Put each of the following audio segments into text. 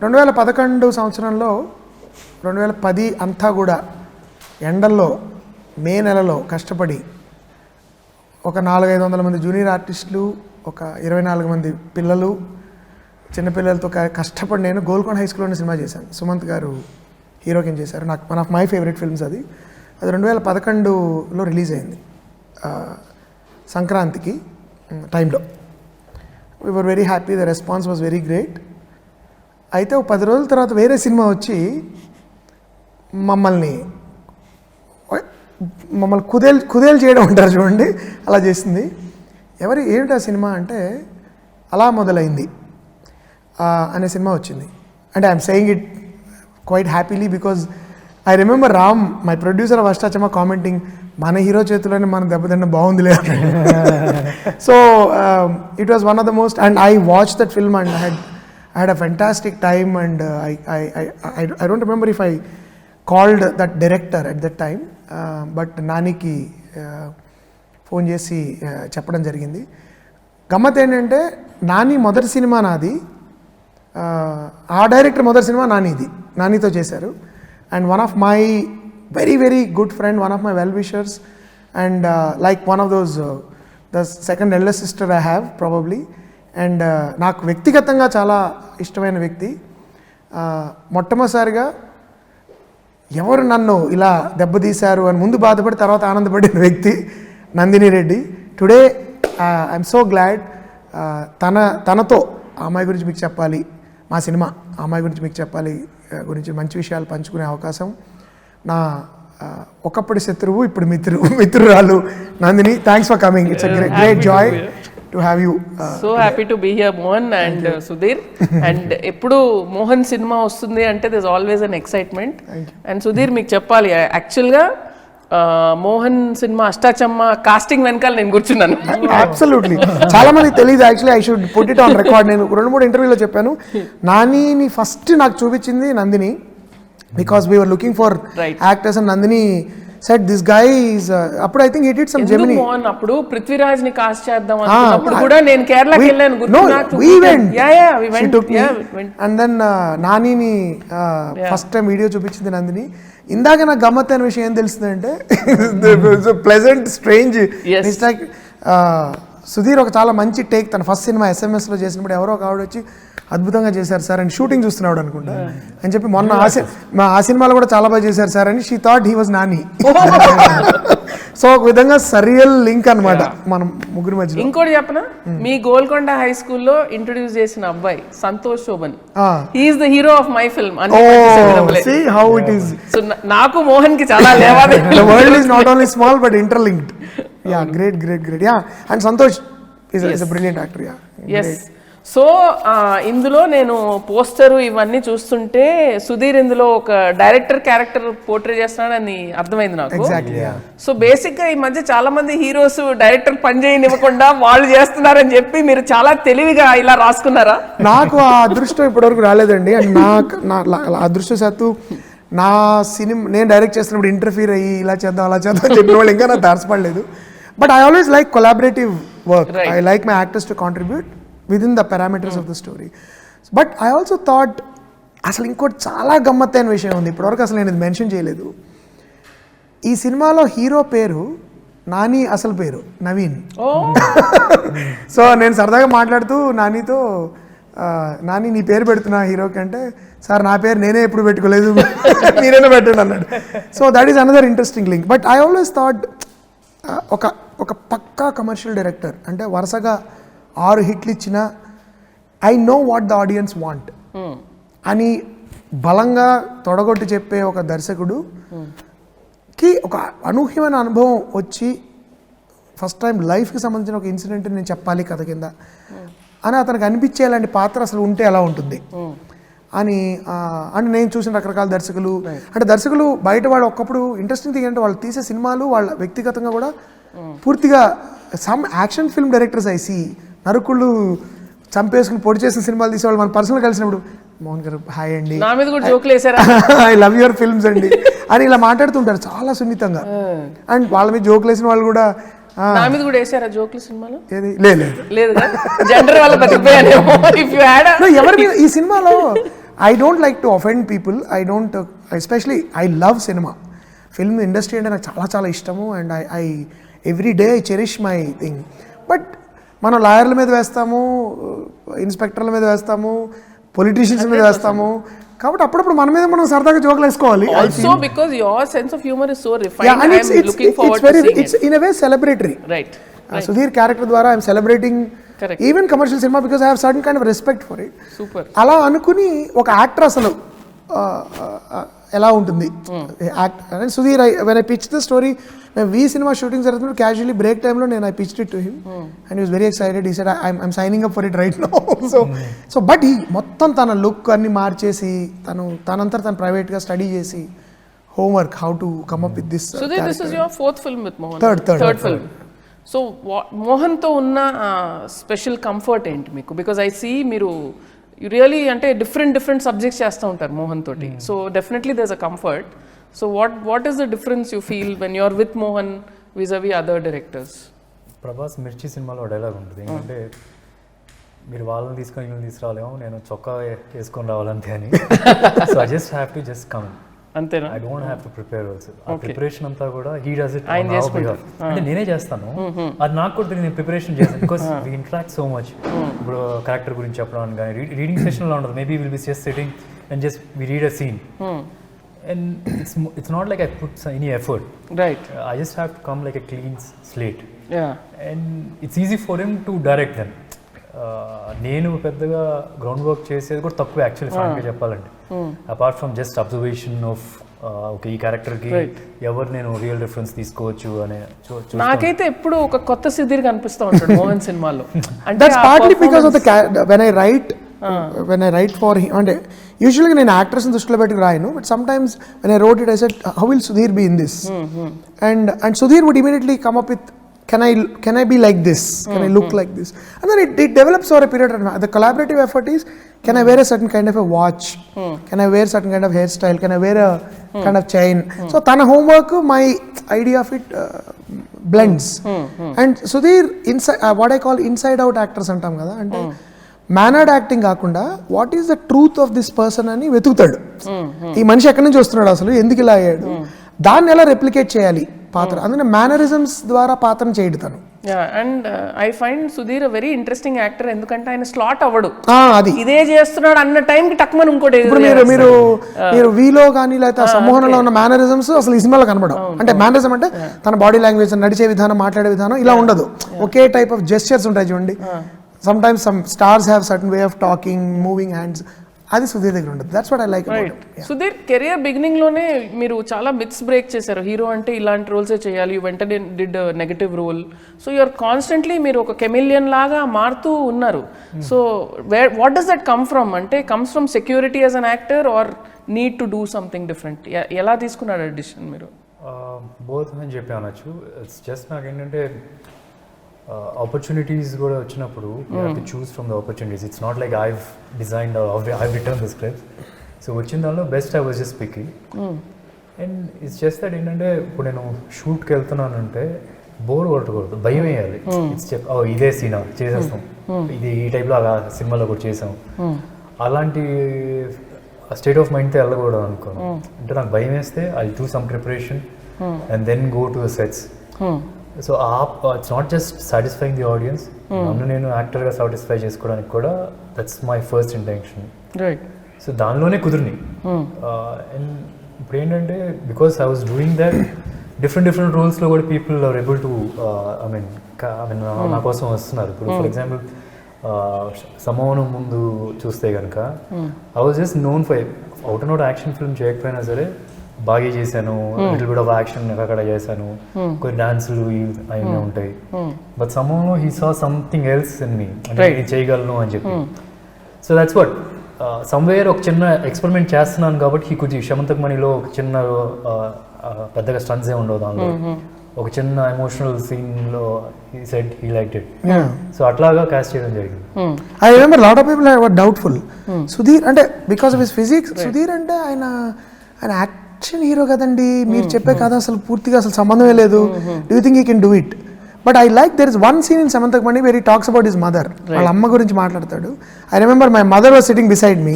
2011 సంవత్సరంలో 2010 అంతా కూడా ఎండల్లో మే నెలలో కష్టపడి ఒక 400-500 మంది జూనియర్ ఆర్టిస్టులు, ఒక 24 మంది పిల్లలు, చిన్నపిల్లలతో కష్టపడి నేను గోల్కొండ హై స్కూల్లోనే సినిమా చేశాను. సుమంత్ గారు హీరో కింద చేశారు. నాకు one of my favourite films అది 2011లో రిలీజ్ అయింది సంక్రాంతికి టైంలో. We were very happy, the response was very great. అయితే ఒక 10 రోజుల తర్వాత వేరే సినిమా వచ్చి మమ్మల్ని కుదేలు చేయడం అంటారు చూడండి, అలా చేసింది. ఏమిటి ఆ సినిమా అంటే అలా మొదలైంది అనే సినిమా వచ్చింది. అంటే I'm saying it quite happily because I remember Ram, my producer of Ashtachamma, commenting, మన హీరో చేతిలోనే మనం దెబ్బతిన్న బాగుంది లేదు. So it was one of the most, and I watch that film and I had a fantastic time, and I don't remember if I called that director at that time, but నానికి phone చేసి చెప్పడం జరిగింది. గమ్మత్ ఏంటంటే నాని మొదటి cinema నాది, ఆ director మొదటి సినిమా నానితో చేశారు. And one of my very very good friend, one of my well wishers, and like one of those the second eldest sister I have probably. And నాకు వ్యక్తిగతంగా చాలా ఇష్టమైన వ్యక్తి. మొట్టమొదటిసారిగా ఎవరు నన్ను ఇలా దెబ్బతీశారు అని ముందు బాధపడి తర్వాత ఆనందపడిన వ్యక్తి Nandini Reddy. Today I'm so glad తనతో అమ్మాయి గురించి మీకు చెప్పాలి, మా సినిమా అమ్మాయి గురించి మీకు చెప్పాలి గురించి మంచి విషయాలు పంచుకునే అవకాశం. నా ఒకప్పటి శత్రువు ఇప్పుడు మిత్రురాలు Nandini, thanks for coming. It's a great joy to have you. So happy to be here, Mohan and Sudheer. And eppudu Mohan cinema vastundi ante there's always an excitement. And Sudheer meeku cheppali, actually ga Mohan cinema Ashtachamma casting వెనకాల నేను కూర్చున్నాను. Absolutely, చాలా మందికి తెలియదు. Actually I should put it on record. నేను 2-3 ఇంటర్వ్యూలో చెప్పాను, నానిని ఫస్ట్ నాకు చూపించింది Nandini, because we were looking for actors and Nandini said this guy is appudu I think he did some Gemini. Mohan appudu Prithviraj ni cast cheddam anukunnappudu kuda nenu Kerala ki ellanu no we went we went took me. And then nani ni first time video చూపించింది నందిని. ఇందాక నాకు గమ్మత్తైన విషయం ఏం తెలిసిందంటే pleasant strange, it's like Sudheer ఒక చాలా మంచి టేక్ తన ఫస్ట్ సినిమా SMS లో చేసినప్పుడు ఎవరో ఒక ఆవిడ వచ్చి అద్భుతంగా చేశారు సార్ అని, షూటింగ్ చూస్తున్నాడు అనుకుంటా అని చెప్పి, మొన్న ఆ సినిమాలో కూడా చాలా బాగా చేశారు సార్ అని, she thought he was Nani. So ఒక విధంగా సరియల్ లింక్ అనమాట మనం ముగ్గురి మధ్య. ఇంకోటి చెప్పనా, మీ గోల్కొండ హై స్కూల్లో ఇంట్రొడ్యూస్ చేసిన అబ్బాయి Santosh Sobhan, he is the hero of my film. See how it is. So నాకు మోహన్ కి చాలా లేవాలి. The world is not only small but interlinked. Yeah, great. Yeah, and Santosh is a brilliant actor. Yeah, yes. So ఇందులో నేను poster ఇవన్నీ చూస్తుంటే సుధీర్ ఇందులో ఒక డైరెక్టర్ క్యారెక్టర్ పోర్ట్రే చేస్తున్నాడని అర్థమైంది నాకు. సో బేసిక్గా ఈ మధ్య చాలా మంది హీరోస్ డైరెక్టర్ పని చేయనివ్వకుండా వాళ్ళు చేస్తున్నారని చెప్పి మీరు చాలా తెలివిగా ఇలా రాసుకున్నారా? నాకు ఆ అదృష్టం ఇప్పటివరకు రాలేదండి. అండ్ నా అదృష్టశాత్తు నా సినిమా నేను డైరెక్ట్ చేస్తున్నప్పుడు ఇంటర్ఫీర్ అయ్యి ఇలా చేద్దాం అలా చేద్దాం చెప్పిన వాళ్ళు ఇంకా నాకు తారసపడలేదు. But I always like collaborative work. I like my actors to contribute within the parameters of the story. But I also thought అసలు ఇంకోటి చాలా గమ్మత్తైన విషయం ఉంది, ఇప్పటివరకు అసలు నేను ఇది మెన్షన్ చేయలేదు. ఈ సినిమాలో హీరో పేరు నాని, అసలు పేరు నవీన్. సో నేను సరదాగా మాట్లాడుతూ నానితో, నాని నీ పేరు పెడుతున్నా హీరోకి అంటే, సార్ నా పేరు నేనే ఎప్పుడు పెట్టుకోలేదు, మీరైనా పెట్టండి అన్నాడు. So that is another interesting link. But I always thought ఒక పక్కా కమర్షియల్ డైరెక్టర్ అంటే వరుసగా 6 హిట్లు ఇచ్చిన I know what the audience want అని బలంగా తొడగొట్టి చెప్పే ఒక దర్శకుడుకి ఒక అనూహ్యమైన అనుభవం వచ్చి ఫస్ట్ టైం లైఫ్కి సంబంధించిన ఒక ఇన్సిడెంట్ నేను చెప్పాలి కథ కింద అని అతనికి అనిపించేలాంటి పాత్ర అసలు ఉంటే ఎలా ఉంటుంది అని. అంటే నేను చూసిన రకరకాల దర్శకులు, అంటే దర్శకులు బయట వాళ్ళు ఒకప్పుడు ఇంట్రెస్టింగ్ థింగ్ అంటే వాళ్ళు తీసే సినిమాలు వాళ్ళ వ్యక్తిగతంగా కూడా పూర్తిగా some action film directors I see నరుకుళ్ళు చంపేసుకుని పొడి చేసిన సినిమాలు తీసేవాళ్ళు మన పర్సనల్ కలిసినప్పుడు, మోహన్ గారు హాయ్ అండి, ఐ లవ్ యువర్ ఫిల్మ్స్ అండి అని ఇలా మాట్లాడుతుంటారు చాలా సున్నితంగా. అండ్ వాళ్ళ మీద జోకులు వేసిన వాళ్ళు కూడా నా మీద కూడా వేసారా జోకులు సినిమాలో? ఏది లేదు లేదు జనరల్ వల్ల బతికిపోయాను. ఎవరి మీద ఈ సినిమాలో I don't like to offend people. I don't, especially I love cinema. Film industry అంటే నాకు చాలా ఇష్టము, and I every day I cherish my thing. But మనం లాయర్ల మీద వేస్తాము, ఇన్స్పెక్టర్ల మీద వేస్తాము, పొలిటీషియన్స్ మీద వేస్తాము, కాబట్టి అప్పుడప్పుడు మన మీద మనం సరదాగా జోకులు వేసుకోవాలి. Also because your sense of humor is so refined, and I'm looking forward to seeing it. It's in a way celebratory. Right. Sudheer character ద్వారా I'm celebrating even commercial cinema because I have certain kind of respect for it. Super. అలా అనుకుని ఒక actor అసలు ఎలా ఉంటుంది act అని Sudheer, when I pitch the story, మేము V సినిమా షూటింగ్ జరుగుతున్నప్పుడు క్యాజువల్లీ బ్రేక్ టైంలో నేను I pitched it to him and he's very excited. He said I'm signing up for it right now. So but ఈ మొత్తం తన లుక్ అన్ని మార్చేసి తనంతా తను ప్రైవేట్గా స్టడీ చేసి homework how to come up with this. Sudheer, this is your fourth film with Mohan. Third film. So Mohan తో ఉన్న స్పెషల్ కంఫర్ట్ ఏంటి మీకు? బికాజ్ ఐ సీ మీరు రియలీ అంటే డిఫరెంట్ సబ్జెక్ట్స్ చేస్తూ ఉంటారు మోహన్ తోటి. So definitely there is a comfort. So what is the difference you feel when you are with Mohan vis a vis other directors? Prabhas Mirchi సినిమాలో డైలాగ్ ఉంటుంది ఏంటంటే, మీరు వాళ్ళని తీసుకొని వీళ్ళని తీసుకురాలేమో, నేను చొక్కా వేసుకొని రావాలంతే అని. So I just have to just come, అంతేనా? I don't have to prepare also. ఆ ప్రిపరేషన్ అంతా కూడా హీ డస్ ఇట్ ఆయన చేసుకుంటారు. అంటే నేనే చేస్తాను, అది నాకు కూడా నేను ప్రిపరేషన్ చేస్తాను because we interact so much. ఇప్పుడు క్యారెక్టర్ గురించి చెప్పడం కానీ రీడింగ్ సెషన్లో ఉండదు. Maybe will be just sitting and just we read a scene and it's not like I put any effort, right? I just have to come like a clean slate, yeah, and it's easy for him to direct them. నేను పెద్దగా ground work చేసేది కూడా తక్కువ actually ఫ్రాంక్గా చెప్పాలంటే, apart from just observation of okay ఈ క్యారెక్టర్కి ఎవరు నేను రియల్ రిఫరెన్స్ తీసుకోవచ్చు అనే. నాకైతే ఎప్పుడు ఒక కొత్త సుధీర్ కనిపిస్తూ ఉంటాడు మోహన్ సినిమాలో. అంటే that's partly because of the when I write for him. అంటే యూజువల్గా నేను యాక్టర్స్ని దృష్టిలో పెట్టుకు రాయను, but some times when I wrote it I said how will Sudheer be in this, and Sudheer would immediately come up with can I be like this, can I look like this, and then it develops over a period of time. The collaborative effort is, can I wear a certain kind of a watch, can I wear certain kind of hairstyle, can I wear a kind of chain. So tana homework, my idea of it blends. And Sudheer inside what I call inside out actors antam kada, ante mannered acting కాకుండా what is the truth of this person అని వెతుకుతాడు. ఈ మనిషి ఎక్కడి నుంచి వస్తున్నాడు, అసలు ఎందుకు ఇలా అయ్యాడు, దాన్ని ఎలా రెప్లికేట్ చేయాలి పాత్ర, అందుకని మేనరిజమ్స్ ద్వారా పాత్రను చేయడు తను. And I find Sudheer very interesting actor, ఎందుకంటే ఆయన స్లాట్ అవ్వడు, అది ఇదే చేస్తున్నాడు అన్న టైంకి టక్మని ఇంకోటి. ఇప్పుడు మీరు వీలో కానీ లేకపోతే సంమోహనంలో ఉన్న మేనరిజమ్స్ అసలు ఈ సినిమాలో కనబడవు. అంటే మేనరిజం అంటే తన బాడీ లాంగ్వేజ్, నడిచే విధానం, మాట్లాడే విధానం ఇలా ఉండదు. ఒకే టైప్ ఆఫ్ జెస్చర్స్ ఉంటాయి చూడండి. Sometimes some stars have certain way of talking, moving hands. అది సుధీర్ దగ్గర ఉండదు. That's what I like about it. Sudheer career beginning లోనే మీరు చాలా మిత్స్ బ్రేక్ చేశారు. హీరో అంటే ఇలాంటి రోల్సే చేయాలి, వెంటనే did negative role. So you're constantly మీరు ఒక కెమిలియన్ లాగా మారుతూ ఉన్నారు. So what does that come from? అంటే comes from security as an actor or need to do something different? ఎలా తీసుకున్నారు డిసిషన్ మీరు? బోత్ అని చెప్పి అనొచ్చు. ఇట్స్ జస్ట్ నాకేంటంటే ఆపర్చునిటీస్ కూడా వచ్చినప్పుడు you have to choose from the opportunities. It's not like I've designed I've return the script. So వచ్చిన దానిలో best I was just picking. And it's just that ఏంటంటే ఇప్పుడు నేను షూట్కి వెళ్తున్నానంటే బోర్ కొట్టకూడదు, భయం వేయాలి. ఇట్స్ ఇదే సీనా చేసేస్తాం, ఇది ఈ టైప్లో సినిమాలో కూడా చేసాం, అలాంటి స్టేట్ ఆఫ్ మైండ్తో వెళ్ళకూడదు అనుకోను. అంటే నాకు భయం వేస్తే I do some preparation and then go to the sets. So it's not just satisfying the audience, నన్ను నేను యాక్టర్గా సాటిస్ఫై చేసుకోవడానికి కూడా that's my first intention. So దానిలోనే కుదిరిని. అండ్ ఇప్పుడు ఏంటంటే because I was doing that different రోల్స్లో కూడా people are able to I mean నా కోసం వస్తున్నారు. ఇప్పుడు ఫర్ ఎగ్జాంపుల్ సమోహనం ముందు చూస్తే కనుక I was just known for out and out action film చేయకపోయినా సరే బాగా చేశాను, లిటిల్ బిట్ ఆఫ్ యాక్షన్ ఎక్కడ చేశాను, కొన్ని డాన్సులు అవన్నీ ఉంటాయి. But somehow he saw something else in me, అంటే నేను చేయగలను అని చెప్పి. సో దట్స్ వాట్ సమ్వేర్ ఒక చిన్న ఎక్స్పెరిమెంట్ చేస్తున్నాను కాబట్టి హీ కుడ్ శమంతక్ మనీలో ఒక చిన్న పెద్దగా స్టన్స్ ఏ ఉండవు, దానిలో ఒక చిన్న ఎమోషనల్ సీన్లో he said he liked it. So అట్లాగా క్యాస్ట్ చేయడం జరిగింది. I remember lot of people were doubtful Sudheer అంటే because of his physics. Sudheer అంటే ఆయన యాక్షన్ హీరో కదండి, మీరు చెప్పే కథ అసలు పూర్తిగా అసలు సంబంధమే లేదు, do you think you can do it? But I like there is one scene in Samanthakamani where he talks about his mother. వాళ్ళ అమ్మ గురించి మాట్లాడతాడు. I remember my mother was sitting beside me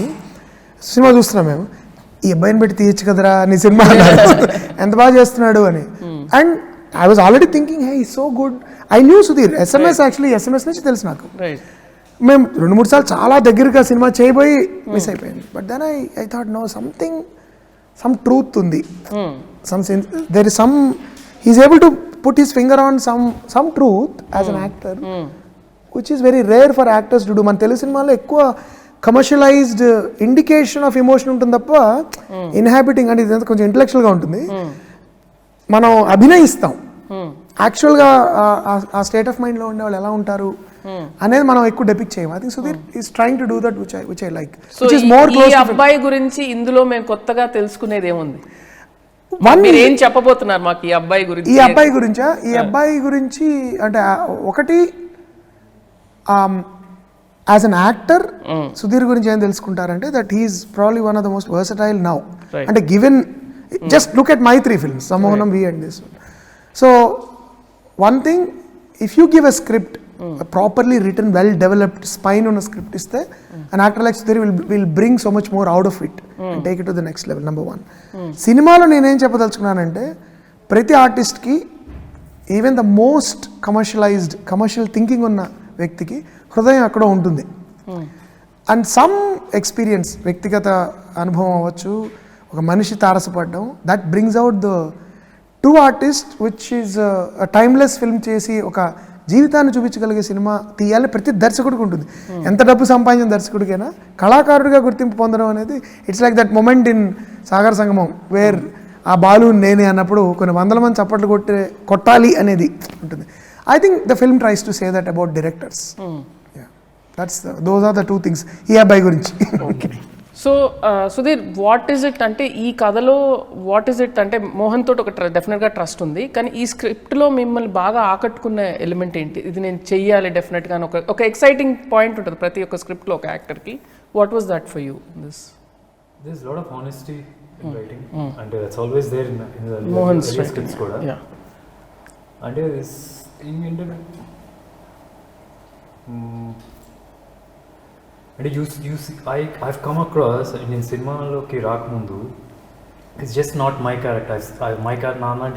cinema చూస్తున్నాం మేము, ఈ అబ్బాయిని పెట్టి తీయచ్చు కదరా నీ సినిమా అన్నారు. ఎంత బాగా చేస్తున్నాడు అని. And I was already thinking hey ఈ so good. I knew Sudheer SMS, actually SMS నుంచి తెలుసు నాకు. మేము 2-3 సార్లు చాలా దగ్గరగా సినిమా చేయబోయి మిస్ అయిపోయింది. But then I thought no something, some truth ఉంది, there is some, he's able to put his finger on some truth as an actor, which is very rare for actors to do. మన తెలుగు సినిమాలో ఎక్కువ commercialised indication of emotion ఉంటుంది తప్ప inhabiting అంటే ఇది కొంచెం ఇంటలెక్చువల్గా ఉంటుంది. మనం అభినయిస్తాం, యాక్చువల్గా ఆ స్టేట్ ఆఫ్ మైండ్లో ఉండే వాళ్ళు ఎలా ఉంటారు అనేది మనం ఎక్కువ డెపిక్ట్ చేయం. I think Sudheer is trying to do that which I like. ఈ అబ్బాయి గురించి ఇందులో మేము కొత్తగా తెలుసుకునేది ఏముంది? ఏం చెప్పబోతున్నారు మాకు ఈ అబ్బాయి గురించి? ఈ అబ్బాయి గురించి అంటే ఒకటి, యాజ్ అన్ యాక్టర్ సుధీర్ గురించి ఏం తెలుసుకుంటారంటే that he is probably one of the most versatile now. అంటే given just look at my 3 films, Sammohanam, We and this one. So one thing, if you give a script, a properly written, well developed spine on a script is there, an actor like Sudheer will bring so much more out of it and take it to the next level. Number 1. సినిమాలో నేనేం చెప్పదలుచుకున్నానంటే ప్రతి ఆర్టిస్ట్కి, even the most commercial thinking ఉన్న వ్యక్తికి హృదయం అక్కడ ఉంటుంది. అండ్ సమ్ ఎక్స్పీరియన్స్, వ్యక్తిగత అనుభవం అవ్వచ్చు, ఒక మనిషి తారసపడడం, that brings out the true artist, which is timeless film చేసి ఒక జీవితాన్ని చూపించగలిగే సినిమా తీయాలని ప్రతి దర్శకుడికి ఉంటుంది. ఎంత డబ్బు సంపాదించిన దర్శకుడికైనా కళాకారుడిగా గుర్తింపు పొందడం అనేది it's like that moment in సాగర సంగమం వేర్ ఆ బాలు నేనే అన్నప్పుడు కొన్ని 100 మంది చప్పట్లు కొట్టాలి అనేది ఉంటుంది. I think the film tries to say that about directors. Those are the 2 things ఈ అబ్బాయి గురించి. So Sudheer, what is it అంటే ఈ కథలో వాట్ ఈజ్ ఇట్ అంటే మోహన్ తోటి ఒక డెఫినెట్గా ట్రస్ట్ ఉంది, కానీ ఈ స్క్రిప్ట్లో మిమ్మల్ని బాగా ఆకట్టుకున్న ఎలిమెంట్ ఏంటి? ఇది నేను చెయ్యాలి డెఫినెట్గా ఒక ఎక్సైటింగ్ పాయింట్ ఉంటుంది ప్రతి ఒక్క స్క్రిప్ట్లో ఒక యాక్టర్కి. What was that for you? There's a lot of honesty in writing, and that's always there in the Mohan's scripts kuda. Yeah. And this thing into and you see, I've come across in cinema loki raak mundu, it's just not my character. My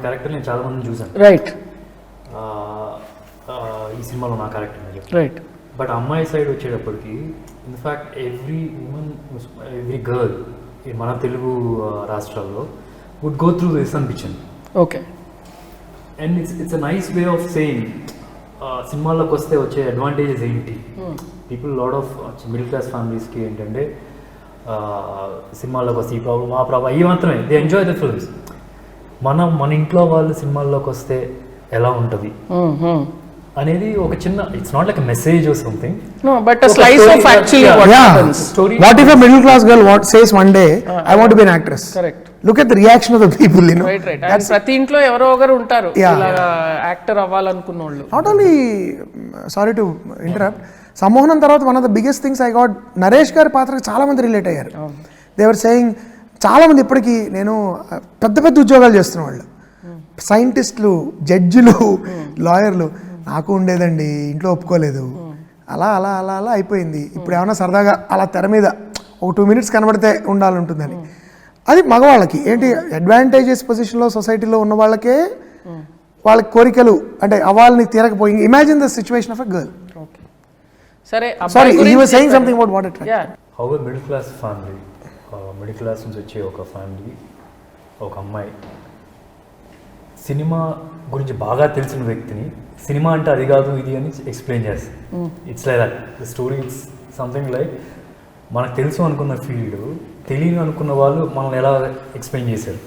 character నేను చాలా మంది చూసాను. Right. ఈ సినిమాలో నా character right. But అమ్మాయి side వచ్చేటప్పటికి in fact every women, every girl మన తెలుగు రాష్ట్రాల్లో వుడ్ గో త్రూ దిస్ అనిపించింది. Okay. And it's a nice way of saying సినిమాల్లోకి వస్తే వచ్చే అడ్వాంటేజెస్ ఏంటి. People lot of middle class ఫ్యామిలీస్కి ఏంటంటే సినిమాల్లోకి వస్తే ఈ ప్రాబ్లం ఆ ప్రాబ్లం అవి మాత్రమే, దే ఎంజాయ్ ద ఫిల్మ్స్. మన ఇంట్లో వాళ్ళు సినిమాల్లోకి వస్తే ఎలా ఉంటుంది అనేది ఒక చిన్న, it's not like a message or something, no but a slice of actually what happens. What if a middle class girl says one day I want to be an actress? Correct. Look at the reaction of the people, you know. Right. And ప్రతి ఇంట్లో ఎవరో ఒకరు ఉంటారు ఇలా actor అవ్వాలనుకున్న వాళ్ళు. Not only, sorry to interrupt, సమ్మోహనం తర్వాత one of the biggest things I got, Naresh గారి పాత్రకు చాలా మంది రిలేట్ అయ్యారు. దే వర్ సేయింగ్, చాలా మంది ఇప్పటికీ నేను పెద్ద పెద్ద ఉద్యోగాలు చేస్తున్న వాళ్ళు, సైంటిస్టులు, జడ్జిలు, లాయర్లు, నాకు ఉండేదండి ఇంట్లో ఒప్పుకోలేదు, అలా అలా అలా అలా అయిపోయింది. ఇప్పుడు ఏమైనా సరదాగా అలా తెర మీద ఒక 2 minutes కనబడితే ఉండాలంటుందని. అది మగవాళ్ళకి ఏంటి అడ్వాంటేజెస్ పొజిషన్లో సొసైటీలో ఉన్న వాళ్ళకే వాళ్ళకి కోరికలు అంటే అవ్వాలని తీరకపోయి. Imagine the situation of a girl. సరే, sorry, he was saying something about what attracted. Yeah. How a middle class family, middle class నుంచి వచ్చే ఒక ఫ్యామిలీ, ఒక అమ్మాయి సినిమా గురించి బాగా తెలిసిన వ్యక్తిని సినిమా అంటే అది కాదు ఇది అని ఎక్స్ప్లెయిన్ చేస్తుంది. It's like that the story. It's something like మనకు తెలుసు అనుకున్న ఫీల్డ్ తెలియని అనుకున్న వాళ్ళు మనల్ని ఎలా ఎక్స్ప్లెయిన్ చేశారు.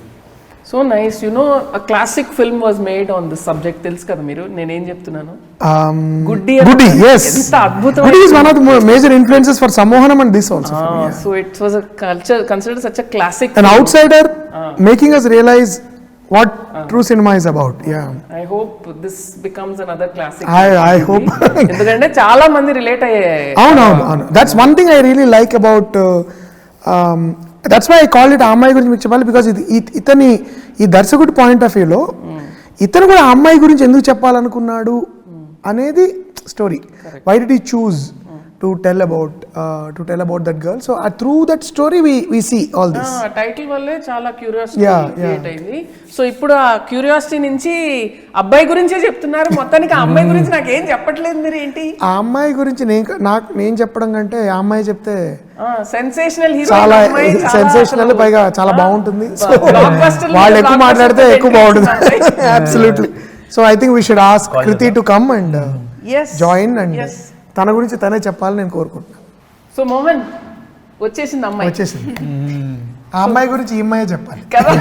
So nice. You know a classic film was made on this subject. తెలుసు కదా మీరు నేనేం చెప్తున్నాను? గుడ్డి. Yes. ఎంత అద్భుతం. Guddhi is one of the major influences for Sammohanam and this also. So it was a culture considered such a classic. An outsider making us realize what true cinema is about. Yeah. I hope this becomes another classic. I hope. ఎందుకంటే చాలా మంది relate అయ్యాయి. అవును. That's one thing I really like about that's why I call it Ammayi Gurinchi Meeku Cheppali, because ఇతని ఈ దర్శకుడి point of వ్యూలో ఇతను కూడా అమ్మాయి గురించి ఎందుకు చెప్పాలనుకున్నాడు అనేది story. Why did he choose to tell about that girl. So through that story we see all this. Title వల్లే చాలా క్యూరియాసిటీ Yeah, క్రియేట్ అయింది. సో ఇప్పుడు ఆ క్యూరియాసిటీ నుంచి అబ్బాయి గురించే చెప్తున్నారు, మొత్తానికి ఆ అమ్మాయి గురించి నాకు ఏం చెప్పట్లేదు మీరు ఏంటి? ఆ అమ్మాయి గురించి నేను చెప్పడం కంటే ఆ అమ్మాయి చెప్తే సెన్సేషనల్ హీరో, చాలా సెన్సేషనల్, పైగా చాలా బాగుంటుంది. వాళ్ళు ఎక్కువ మాట్లాడితే ఎక్కువ బాగుంటుంది. Absolutely. So I think we should ask Kriti to come and join and తన గురించి తనే చెప్పాలని నేను కోరుకుంటున్నాను. సో మోహన్ వచ్చేసింది అమ్మాయి, వచ్చేసింది. ఆ అమ్మాయి గురించి ఈ అమ్మాయి చెప్పాలి కదా.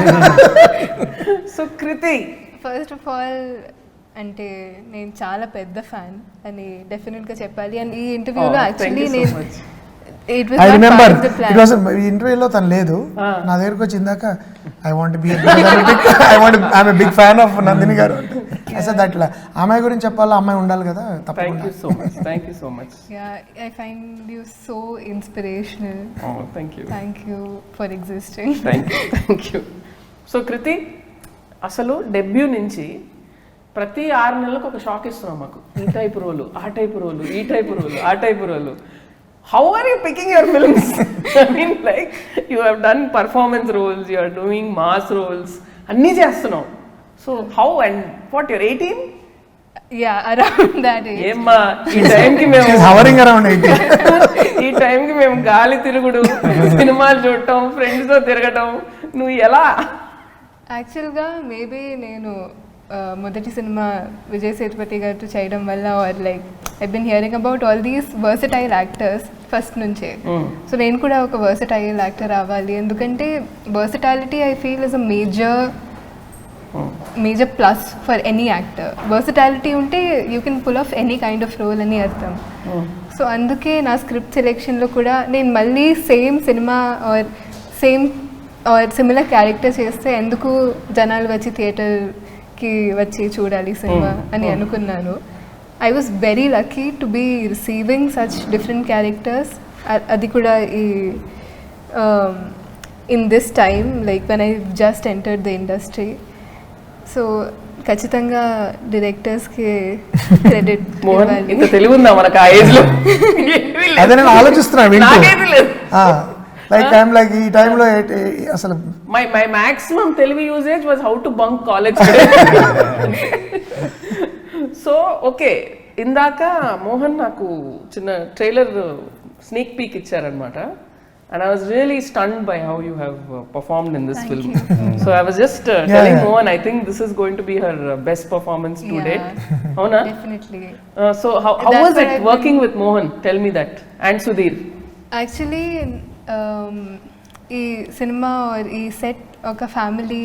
So Kriti, first of all అంటే నేను చాలా పెద్ద ఫ్యాన్ అని డెఫినెట్గా చెప్పాలి. అండ్ ఈ ఇంటర్వ్యూలో యాక్చువల్లీ నేను ఐ రిమెంబర్ ఇట్ వాస్ ఈ ఇంటర్వ్యూలో తను లేదు, నా దగ్గరకు వచ్చి ఇందాక I want be I'm a big fan of Nandini garu అంటే అసలు అట్లా అమ్మాయి గురించి చెప్పాలి, అమ్మాయి ఉండాలి కదా తప్పకుండా. Thank you so much. I find you so inspirational. Thank you for existing. Thank you. So Krithi, అసలు డెబ్యూ నుంచి ప్రతి 6 నెలలకు ఒక షాక్ ఇస్తున్నాం మాకు. ఈ టైప్ రోలు, ఆ టైప్ రోలు, ఈ టైప్ రోలు, ఆ type role. How are you picking your films? I mean, like, you have done performance roles, you are doing mass roles, anni chestunnam. So how and what, you're 18? Yeah, around that age. Emma, ee time ki mem hovering around 18. ee time ki mem gaali tirugudu, సినిమాలు చూడటం, friends తో తిరగటం, నువ్వు ఎలా? యాక్చువల్గా maybe నేను మొదటి cinema Vijay Sethupathi గారితో చేయడం వల్ల or like I been hearing about all these versatile actors first నుంచే. సో నేను కూడా ఒక వర్సటైల్ యాక్టర్ అవ్వాలి, ఎందుకంటే versatility I feel is a major plus for any actor. Versatility ఉంటే you can pull off any kind of role అని అర్థం. So అందుకే నా స్క్రిప్ట్ సెలెక్షన్లో కూడా నేను మళ్ళీ same cinema or similar character చేస్తే ఎందుకు జనాలు వచ్చి థియేటర్కి వచ్చి చూడాలి సినిమా అని అనుకున్నాను. I was very lucky to be receiving such different characters. Adi kuda in this time, like when I just entered the industry. So ఖచ్చితంగా డైరెక్టర్స్ కి క్రెడిట్ ఇవ్వాలి. ఇంత తెలివిందా మనకు ఆ ఏజ్ లో? అదే నేను ఆలోచిస్తున్నా లైక్ ఈ టైంలో అసలు my maximum Telugu usage was how to bunk college. So okay, ఇందాక మోహన్ నాకు చిన్న ట్రైలర్ స్నేక్ పీక్ ఇచ్చారనమాట. And I was really stunned by how you have performed in this film. So I was just telling Mohan, I think this is going to be her best performance to date. Avuna? Definitely. So how was it working with Mohan? Tell me that. And Sudheer. Actually, ఈ cinema are ఈ set ఒక family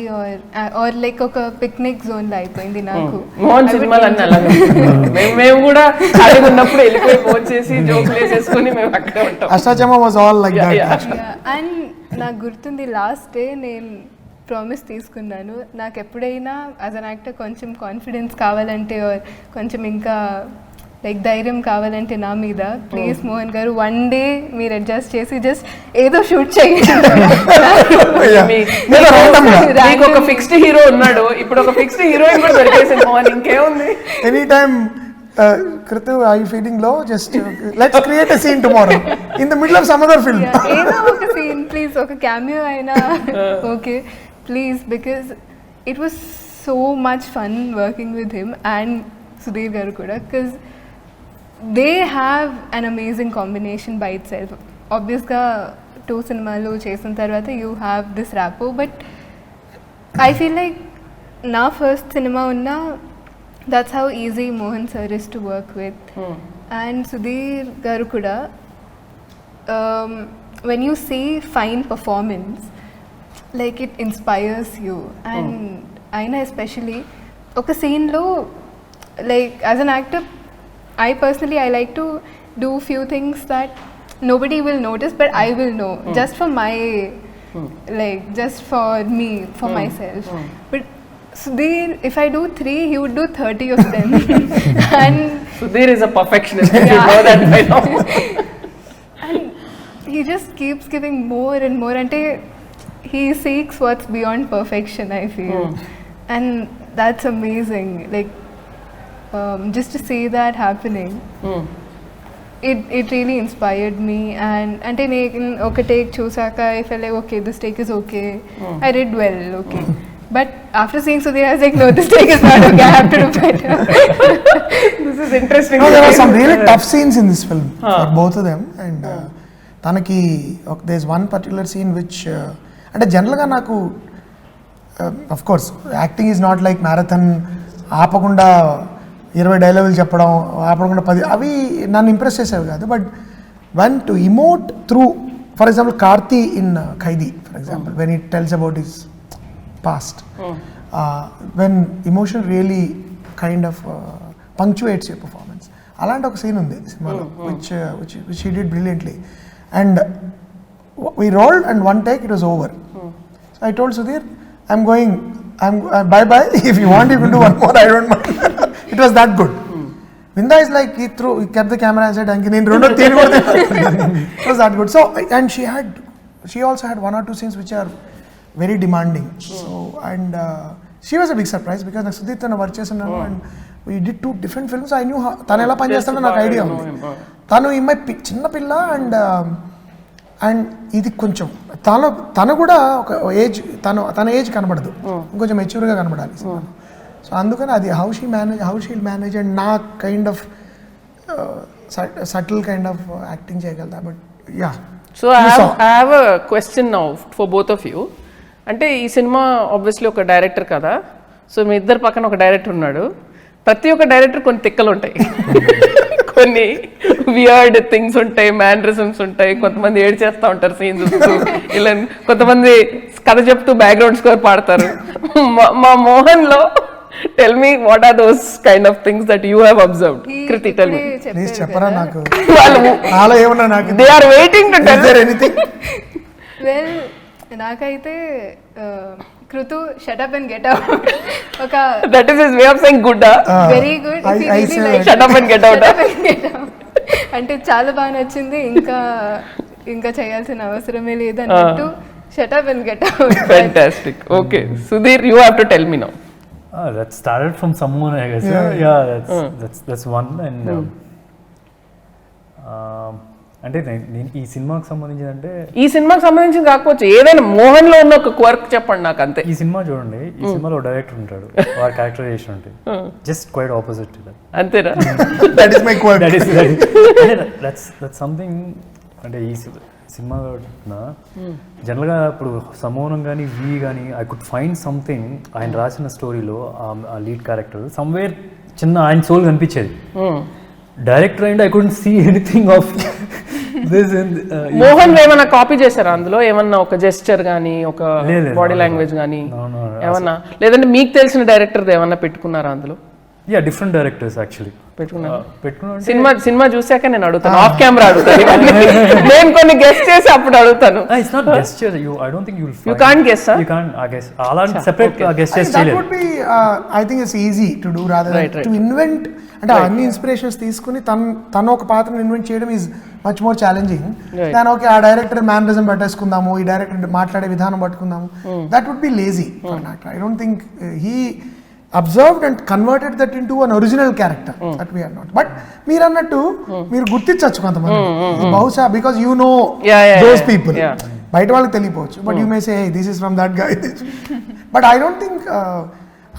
or like ఒక picnic zone లో అయిపోయింది నాకు. మోహన్ సినిమాలు అన్నీ అలాగే. మేము కూడా ఖాళీగా ఉన్నప్పుడు వెళ్ళిపోయి ఫోన్ చేసి జోకులు వేసేసుకొని మేము అక్కడే ఉంటాం. Ashtachamma was all like that. And నాకు గుర్తుంది లాస్ట్ డే నేను ప్రామిస్ తీసుకున్నాను, నాకు ఎప్పుడైనా యాజ్ అన్ యాక్టర్ కొంచెం కాన్ఫిడెన్స్ కావాలంటే కొంచెం ఇంకా లైక్ ధైర్యం కావాలంటే నా మీద ప్లీజ్ మోహన్ గారు వన్ డే మీరు అడ్జస్ట్ చేసి జస్ట్ ఏదో షూట్ చేయండి. ఒక ఫిక్స్డ్ హీరో ఉన్నాడు, ఇప్పుడు ఒక ఫిక్స్డ్ హీరోయిన్ కూడా దొరికేసింది మోహన్, ఇంకేముంది. Any time Kritu, are you feeling low? Just let's create a scene tomorrow in the middle of some other film. ఏదో ఒక సీన్ ప్లీజ్, ఒక క్యామియో అయినా okay please, because it was so much fun working with him and Sudheer garu కూడా, because they have an amazing combination by itself. Obviously 2 సినిమాలు చేసిన తర్వాత you have this rapport, but I feel like నా first cinema ఉన్న that's how easy Mohan sir is to work with. And Sudheer garu kuda, when you see fine performance, like it inspires you. And aina especially oka scene lo, like as an actor I personally I like to do few things that nobody will notice but I will know, just for my like just for me, for myself. But Sudheer, if I do 3, he would do 30 of them. And Sudheer is a perfectionist. You know that by now. And he just keeps giving more and more. And he seeks what's beyond perfection, I feel. And that's amazing. Like just to see that happening. it really inspired me. And ante నేను ఒక take చూసాక I felt like okay, this take is okay. I did well, okay. But after seeing Sudhir, I was like, no, this take is not okay. I have to do better. This is interesting. No, there were some really tough scenes in this film for both of them. And తనకి there's one particular scene which అంటే జనరల్గా నాకు of course acting is not like marathon, ఆపకుండా 20 డైలాగులు చెప్పడం, ఆపకుండా 10 అవి నన్ను ఇంప్రెస్ చేసేవి కాదు. But one to emote through, for example Karthi in Khaidi, for example when it tells about his past, when emotion really kind of punctuates your performance. అలాంటి ఒక సీన్ ఉంది సినిమాలో which he did brilliantly, and we rolled and one take it was over. So I told Sudhir, I'm going, bye bye, if you want you can do one more, I don't mind. It was that good. Vinda is like, he kept the camera and said, "Anki nenu rendo teen kodte." It was that good. So and she also had one or two scenes which are very demanding. So and she was a big surprise because నాకు సుధీర్ తన work చేస్తున్నాను and we did 2 different films. I knew తను ఎలా పనిచేస్తాడో నాకు idea ఉంది. తను ఈమె చిన్న పిల్ల అండ్ ఇది కొంచెం తను కూడా ఒక ఏజ్, తన ఏజ్ కనబడదు, ఇంకొంచెం మెచ్యూర్గా కనబడాలి. సో అందుకని అది హౌ షీల్ మేనేజ్ అండ్ నా kind of subtle kind of acting చేయగలుగుతా. But yeah, so I have a question now for both of you. అంటే ఈ సినిమా ఆబ్వియస్లీ ఒక డైరెక్టర్ కదా, సో మీ ఇద్దరు పక్కన ఒక డైరెక్టర్ ఉన్నాడు. ప్రతి ఒక్క డైరెక్టర్ కొన్ని తిక్కలు ఉంటాయి, కొన్ని వియర్డ్ థింగ్స్ ఉంటాయి, మ్యానరిజమ్స్ ఉంటాయి, కొంతమంది ఏడ్ చేస్తూ ఉంటారు సీన్ చూస్తూ, ఇలా కొంతమంది కథ చెప్తూ బ్యాక్గ్రౌండ్ స్కోర్ పాడతారు. మా మోహన్లో tell me what are those kind of things that you have observed. Krithi tell me. Please చెప్పరా నాకు, వాళ్ళు ఏమన్నా నాకు they are waiting to tell anything. Well నాకైతే Krithi shut up and get out ఒక that is his way of saying good, very good, shut up and get out అంటే చాలా బాగా నచ్చింది. ఇంకా చేయాల్సిన అవసరమే లేదు అన్నట్టు shut up and get out. Fantastic. Okay Sudheer, you have to tell me now. That started from someone, I guess. Yeah, that's one. And అంటే నేను ఈ సినిమాకి సంబంధించి అంటే ఈ సినిమాకి సంబంధించి కాకపోవచ్చు, ఏదైనా మోహన్ లో ఉన్న ఒక క్వర్క్ చెప్పండి నాకు అంతే. ఈ సినిమా చూడండి, ఈ సినిమాలో డైరెక్టర్ ఉంటాడు, వారి క్యారెక్టరైజేషన్ ఉంటుంది జస్ట్ క్వైట్ ఆపోజిట్. అంతేనా? That is my quirk. That's something. అంటే ఈ సినిమా జనరల్గా ఇప్పుడు సమూనం కానీ కానీ ఐ కుడ్ ఫైండ్ సంథింగ్ ఆయన రాసిన స్టోరీలో ఆ లీడ్ క్యారెక్టర్ సమ్వేర్ చిన్న ఆయన సోల్ కనిపించేది. Director and I couldn't see anything of this. Mohan ఏమన్నా కాపీ చేశారా అందులో? ఏమన్నా ఒక జెస్చర్ కానీ, ఒక బాడీ లాంగ్వేజ్ కానీ ఏమన్నా, లేదంటే మీకు తెలిసిన డైరెక్టర్ ఏమన్నా పెట్టుకున్నారా అందులో? యా, డిఫరెంట్ డైరెక్టర్స్ యాక్చువల్లీ పెట్టుకున్నాను. సినిమా చూసాక నేను అడుగుతాను, ఆఫ్ కెమెరా అడుగుతాను. నేను కొన్ని గెస్ట్ చేసి అప్పుడు అడుగుతాను. It's not gesture, I don't think you can't guess. You can't guess. అలాంటి సెపరేట్ గెస్ట్ చేసి చేయలేదు. That would be I think it's easy to do rather than to invent. అంటే అన్ని ఇన్స్పిరేషన్స్ తీసుకుని తన ఒక పాత్రను ఇన్వెంట్ చేయడం is much more challenging than okay ఆ డైరెక్టర్ మేనరిజం పట్టేసుకుందాము, ఈ డైరెక్టర్ మాట్లాడే విధానం పట్టుకుందాము. That would be lazy for an actor. I don't think he observed and converted that into an original character that we are not. But మీరు అన్నట్టు మీరు గుర్తించవచ్చు కొంతమంది బహుశా, because you know those people. బయట వాళ్ళకి తెలియపోవచ్చు, but you may say hey, this is from that guy. But I don't think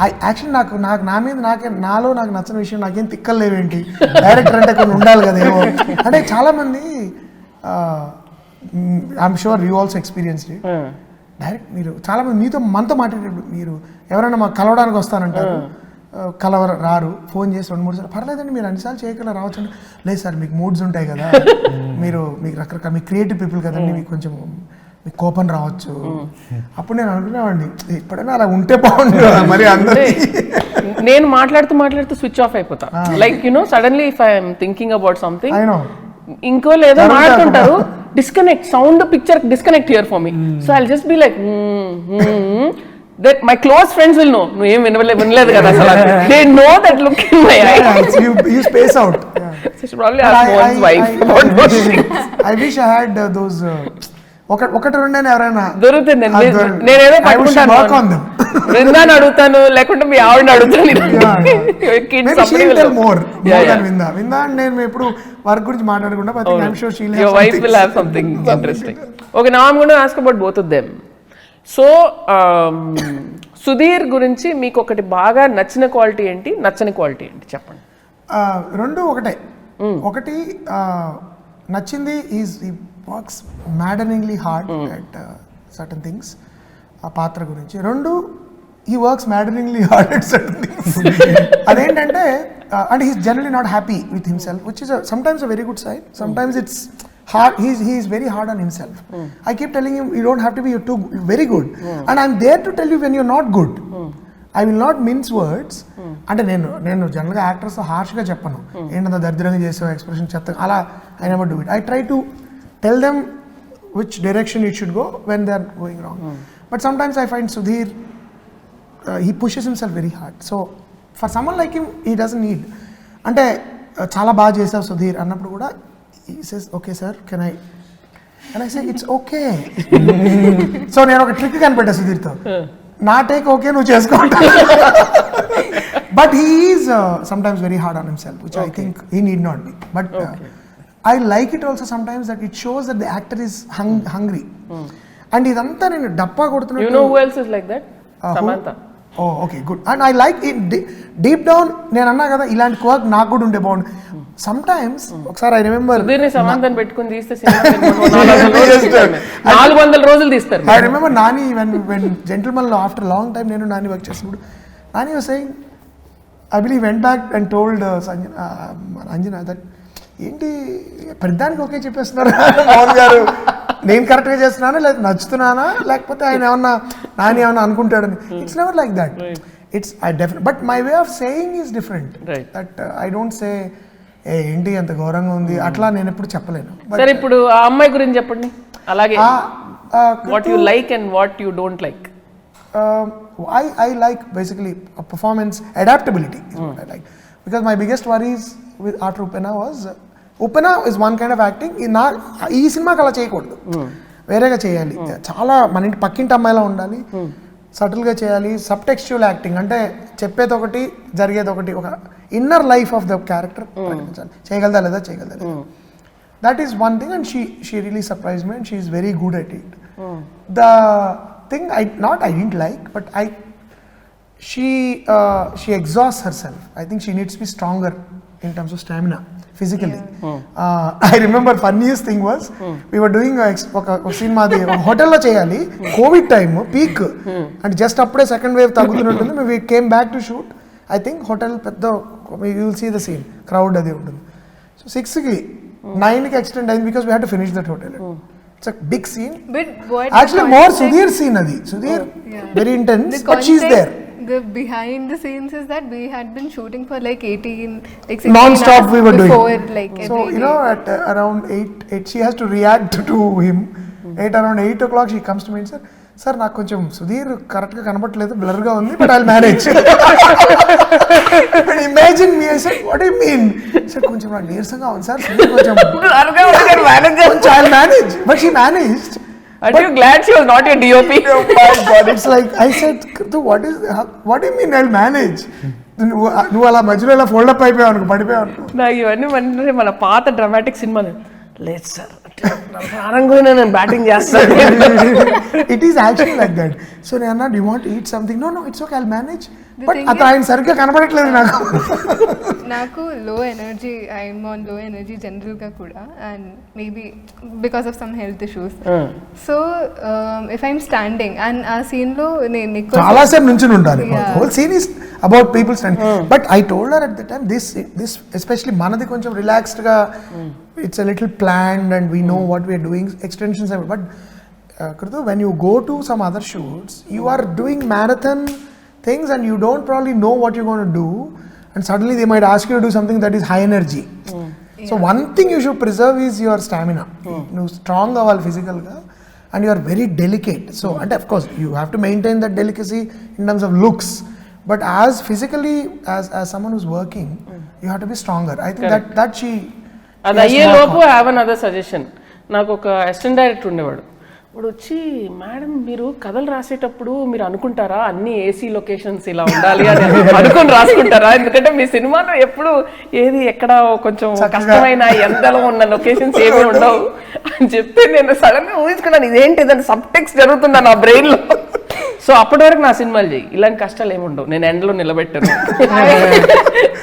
actually నాకు నా మీద నాలో నాకు నచ్చిన విషయం, నాకేం తిక్కలు లేవేంటి, డైరెక్టర్ అంటే కొన్ని ఉండాలి కదా ఏమో. అంటే చాలామంది I'm sure you also experienced it. Direct మీరు చాలామంది మనతో మాట్లాడేటప్పుడు మీరు ఎవరైనా మాకు కలవడానికి వస్తానంటారు, రారు, ఫోన్ చేసి 2-3 సార్లు పర్లేదండి మీరు అన్నిసార్లు చేయకుండా రావచ్చు అంటే, లేదు సార్ మీకు మూడ్స్ ఉంటాయి కదా, మీకు రకరకాల మీకు క్రియేటివ్ పీపుల్ కదండి, మీకు కొంచెం మీకు కోపం రావచ్చు. అప్పుడు నేను అనుకునేవాడిని ఎప్పుడైనా అలా ఉంటే బాగుంటుంది కదా మరి అందరూ. నేను మాట్లాడుతూ స్విచ్ ఆఫ్ అయిపోతా. Like suddenly if I'm thinking about something, ఇంకో లేదో మాట్లాడుతుంటారు, disconnect sound picture disconnect here for me. So I'll just be like that my close friends will know నువ్వు ఏం వినలేదు కదా అసలు. they know that look in my eyes. you space out. It's probably our own wife about those things. I wish I had those ఒకటి రెండైనా ఎవరైనా దొరుకుతుంది. నేనేదో పట్టుకుంటాను, బృందాన్ని అడుగుతాను, లేకుంటే మీ ఆవిడని అడుగుతాను. విందా నేను ఎప్పుడు వర్క్ గురించి మాట్లాడకుండా your wife will have something interesting. Okay, now I'm going to ask about both of them. So Sudheer గురించి మీకు ఒకటి బాగా నచ్చిన క్వాలిటీ ఏంటి, నచ్చని క్వాలిటీ ఏంటి చెప్పండి. రెండు ఒకటే. ఒకటి నచ్చింది ఈజ్ ఈ works maddeningly hard at certain things, ఆ పాత్ర గురించి. రెండు he works maddeningly hard at certain things. అదేంటంటే and he's generally not happy with himself, which is sometimes a very good sign. Sometimes it's hard. He is very hard on himself. I keep telling him you don't have to be too very good, and I'm there to tell you when you're not good. I will not mince words. అంటే నేను జనరల్గా actors హార్ష్గా చెప్పను, ఏంటంత దరిద్రంగా చేసావు expression చెత్త, అలా I never do it. I try to tell them which direction it should go when they are going wrong. But sometimes I find Sudheer, he pushes himself very hard. So for someone like him, he doesn't need. అంటే చాలా బాగా చేసావు సుధీర్ అన్నప్పుడు కూడా he says, okay sir, can I? And I say, it's okay. So నేను ఒక trick కనిపెట్టా సుధీర్తో, నా take okay నువ్వు చేసుకుంటా. But he is sometimes very hard on himself, which I think he need not be. But I like it also sometimes that it shows that the actor is hungry. And ఇదంతా నేను డప్పా కొడుతున్నట్టు. You know who else is like that? Samantha. Oh, okay, good. And I like it deep down. నేను అన్నా కదా ఇలాంటి quirk నాకు కూడా ఉండే బాగుంది. సమ్టైమ్స్ ఒకసారి ఐ రిమెంబర్ సుధీర్ని సమాంతని పెట్టుకుని తీస్తే 400 రోజులు తీస్తారు. I remember Nani when Gentleman లో ఆఫ్టర్ లాంగ్ టైం నేను నాని వర్క్ చేసినప్పుడు Nani was saying, I believe went back and told Anjana that ఏంటి ప్రతిదానికి ఓకే చెప్పేస్తున్నారు మోహన్ గారు, నేను కరెక్ట్గా చేస్తున్నానా లేదా నచ్చుతున్నానా లేకపోతే ఆయన నాని ఏమన్నా అనుకుంటాడని. It's never like that. It's I definite but my way of saying is different. That I don't say ఏంటి అంత ఘోరంగా ఉంది అట్లా నేను ఎప్పుడు చెప్పలేను. సరే ఇప్పుడు ఆ అమ్మాయి గురించి చెప్పండి, అలాగే what you like and what you don't like. I like basically a performance adaptability is what I like, because my biggest worries with Art Upena was Upena is one kind of acting. ఈ సినిమాకి అలా చేయకూడదు, వేరేగా చేయాలి. చాలా మన ఇంటి పక్కింటి అమ్మాయిలా ఉండాలి, సటిల్గా చేయాలి. సబ్ టెక్స్చువల్ యాక్టింగ్ అంటే చెప్పేది ఒకటి జరిగేది ఒకటి, ఒక inner life of the character ప్రకటించాలి. చేయగలదా లేదా that is one thing. And she really surprise me and she is very good at it. The thing I didn't like, but she exhausts herself. I think she needs to be stronger in terms of stamina physically. I remember funniest thing was we were doing a scene మాది hotel లో చేయాలి, Covid time peak అంటే జస్ట్ అప్పుడే second wave తగ్గుతున్నట్టుంది. we came back to shoot. I think hotel పెద్ద you will see the scene, crowd అది ఉంటుంది. So 6కి 9కి extend అయింది because we had to finish that hotel. It's a big scene. But what actually more Sudheer scene adi. Sudheer very intense, but she's there. The behind the scenes is that we had been shooting for like 16 non-stop we were before, doing. Like so you know at around 8 she has to react to him. Around 8 o'clock she comes to me and said, sir నాకు కొంచెం సుధీర్ కరెక్ట్గా కనబడట్లేదు, బ్లర్గా ఉంది, but I'll manage. Imagine me I said what you mean sir, కొంచెం నాకు నీరసంగా ఉంది sir, కొంచెం I'll manage. But she managed. Are you glad she was not your DOP? Oh my God, it's like I said, what do you mean I'll manage? నువ్వు అలా మధ్యలో ఇలా ఫోల్డప్ అయిపోయావు అనుకో, పడిపోయావు అనుకో. నాకు ఇవన్నీ అంటే మన పాత డ్రామాటిక్ సినిమాలు లేదు సార్, ప్రారంభంగా నేను బ్యాటింగ్ చేస్తాను. It is actually like that. So నేను అన్నా, you want eat something? No it's okay, I'll manage. But అతను ఆయన సరిగ్గా కనబడట్లేదు నాకు low energy, I'm on low energy జనరల్గా కూడా, and maybe because of some health issues. So if I'm standing and ఆ సీన్లో నేను చాలా సేపు నుంచుని ఉంటాను. Whole scene is about people standing. But I told her at the time this especially మనది కొంచెం రిలాక్స్డ్గా, it's a little planned and we know what we are doing, extensions are, but Kritu, when you go to some other shoots you are doing marathon things and you don't probably know what you're going to do, and suddenly they might ask you to do something that is high energy. So one thing you should preserve is your stamina. You strong aval physical ga, and you are very delicate. So and of course you have to maintain that delicacy in terms of looks, but as physically as someone who's working you have to be stronger. I think that she అది అయ్యే లోపు have another suggestion. నాకు ఒక assistant director ఉండేవాడు, ఇప్పుడు వచ్చి madam మీరు కథలు రాసేటప్పుడు మీరు అనుకుంటారా అన్ని ఏసీ లొకేషన్స్ ఇలా ఉండాలి అని అనుకుని రాసుకుంటారా, ఎందుకంటే మీ సినిమాలో ఎప్పుడు ఏది ఎక్కడ కొంచెం కష్టమైన ఎండలో ఉన్న లొకేషన్స్ ఏమీ ఉండవు అని చెప్తే నేను సడన్ గా ఊహించుకున్నాను ఇదేంటి దాని సబ్ టెక్స్ట్ జరుగుతుందా నా బ్రెయిన్ లో. సో అప్పటి వరకు నా సినిమాలు చేయి, ఇలాంటి కష్టాలు ఏమి ఉండవు, నేను ఎండలో నిలబెట్టాను.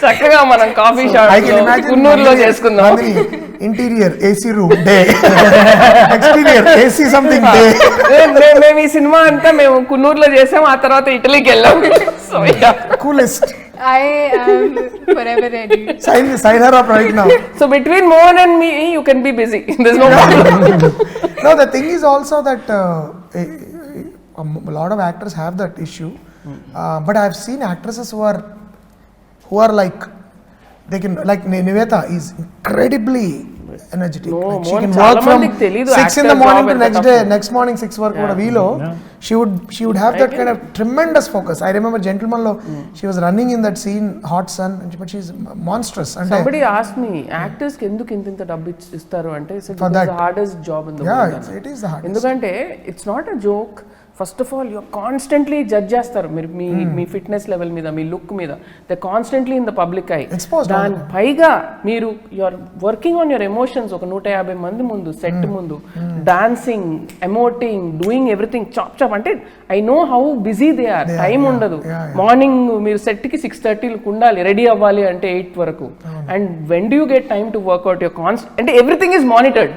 చక్కగా మనం కాఫీ షాప్ కున్నూరులో చేసుకుందాం. Interior AC room day, exterior AC something day. మేము ఈ సినిమా అంతా మేము కున్నూరులో చేసాం, ఆ తర్వాత ఇటలీకి వెళ్ళాం. So coolest. I am forever ready. Sign her up right now. So between Mohan and me, you can be busy. There's no problem. No, the thing is also that a lot of actors have that issue, but I've seen actresses who are like, they can, like Nivetha is incredibly energetic. No, like she Mohan can చాలా work from మందికి తెలీదు 6 in the actor morning job to ఎంత next day, tough. next morning 6 వరకు కూడా వీలో she would have that kind of tremendous focus. I remember Gentleman lo she was running in that scene, hot sun, but she's monstrous. And Somebody asked me, actors కి ఎందుకు ఇంత డబ్బు ఇస్తారు అంటే it's the hardest job in the yeah, world. it is the hardest. ఎందుకంటే it's not a joke. First of all you're constantly judge చేస్తారు మీరు మీ ఫిట్నెస్ లెవెల్ మీద, మీ లుక్ మీద. They constantly in the public eye. దాని పైగా మీరు you're working on your emotions. ఒక 150 మంది ముందు, సెట్ ముందు, dancing, emoting, doing everything chop chop. అంటే I know how busy they are. Time ఉండదు. మార్నింగ్ మీరు సెట్కి 6:30 ఉండాలి, రెడీ అవ్వాలి అంటే 8 వరకు. And when do you get time to workout your అంటే everything is monitored.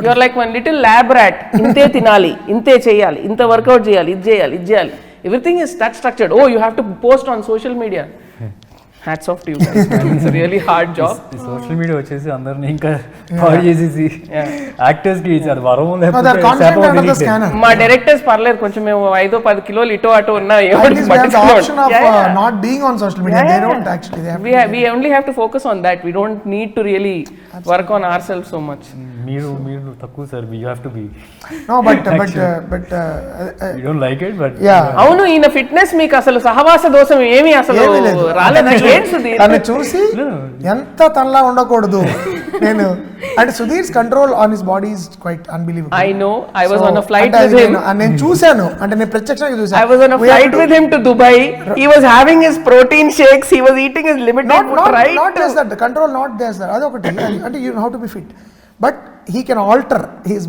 You're like one little lab rat. ఇంతే తినాలి, ఇంతే చేయాలి, ఇంత వర్కౌట్ చేయాలి, ఇది చేయాలి, ఇది చేయాలి. Everything is that structured. Oh you have to post on social media. Hats off to you guys. It's really hard job. Social media వచ్చేసి అందరిని ఇంకా పాడు చేసేసి యాక్టర్స్ కి అది వరం లేకపోతే మా డైరెక్టర్స్ పర్లేదు, కొంచెం మేము 5-10 కిలోలు ఇటో అటో ఉన్నా not being on social media. They don't actually, they have we only have to focus on that. We don't need to really work on ourselves so much. మీరు తక్కువ sir, you have to be. No, but you don't like it, but అవును, ఈయన fitness మీకు అసలు సహవాస దోషం ఏమీ అసలు రాలేదు. తను చూసి ఎంత తనలా ఉండకూడదు నేను అంటే Sudheer's control on his body is quite unbelievable. I know. I was on a flight with him. నేను చూశాను, అంటే నేను ప్రత్యక్షంగా చూశాను. I was on a flight with him to Dubai. He was having his protein shakes. He was eating his limited food, right? Not just that, the control not there sir. అదొకటి. అంటే you know how to be fit, but he can alter his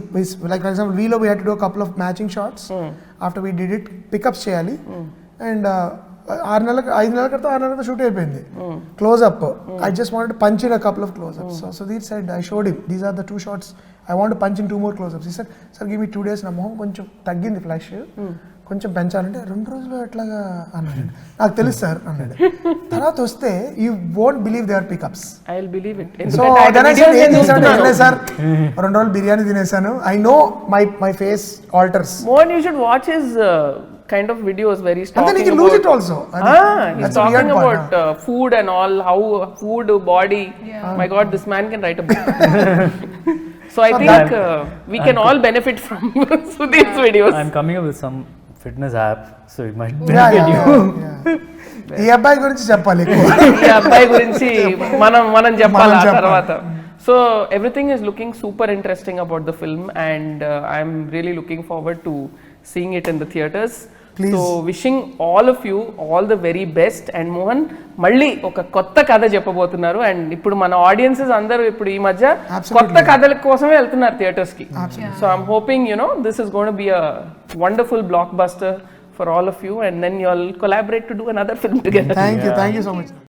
like for example we had to do a couple of matching shots. After we did it, pickups చేయాలి. And 5 నెలల క్రితం 6 నెలల shoot అయిపోయింది. Close up, I just wanted to punch in a couple of close ups. So Sudheer said, I showed him, these are the 2 shots I want to punch in 2 more close ups. He said, sir give me 2 days, నా మొహం కొంచెం తగ్గింది flash, కొంచెం పెంచాలంటే 2 రోజులు ఎట్లాగా అన్నాడు. నాకు తెలుసు సార్ అన్నాడు. తర్వాత వస్తే you won't believe they are pickups. I will believe it. So then I said ఏం చేశాను సార్, 2 రోజులు బిర్యానీ తినేసాను. I know my face alters. More you should watch his kind of videos where he's talking and then he can lose it also. He's talking about food and all, how food, body. My God, this man can write a book. So I think we can all benefit from Sudheer's videos. I'm coming up with some fitness app, so it might benefit you. ఈ అబ్బాయి గురించి చెప్పాలి. ఈ అబ్బాయి గురించి మనం చెప్పాలి ఆ తర్వాత. So everything is looking super interesting about the film, and I'm really looking forward to seeing it in the theaters. Please. So wishing all of you all the very best. And Mohan మళ్ళీ ఒక కొత్త కథ చెప్పబోతున్నారు. And ఇప్పుడు మన audiences అందరూ ఇప్పుడు ఈ మధ్య కొత్త కథల కోసమే వెళ్తున్నారు థియేటర్స్ కి. So I'm hoping this is going to be a wonderful blockbuster for all of you, and then you'll collaborate to do another film together. Thank you so much.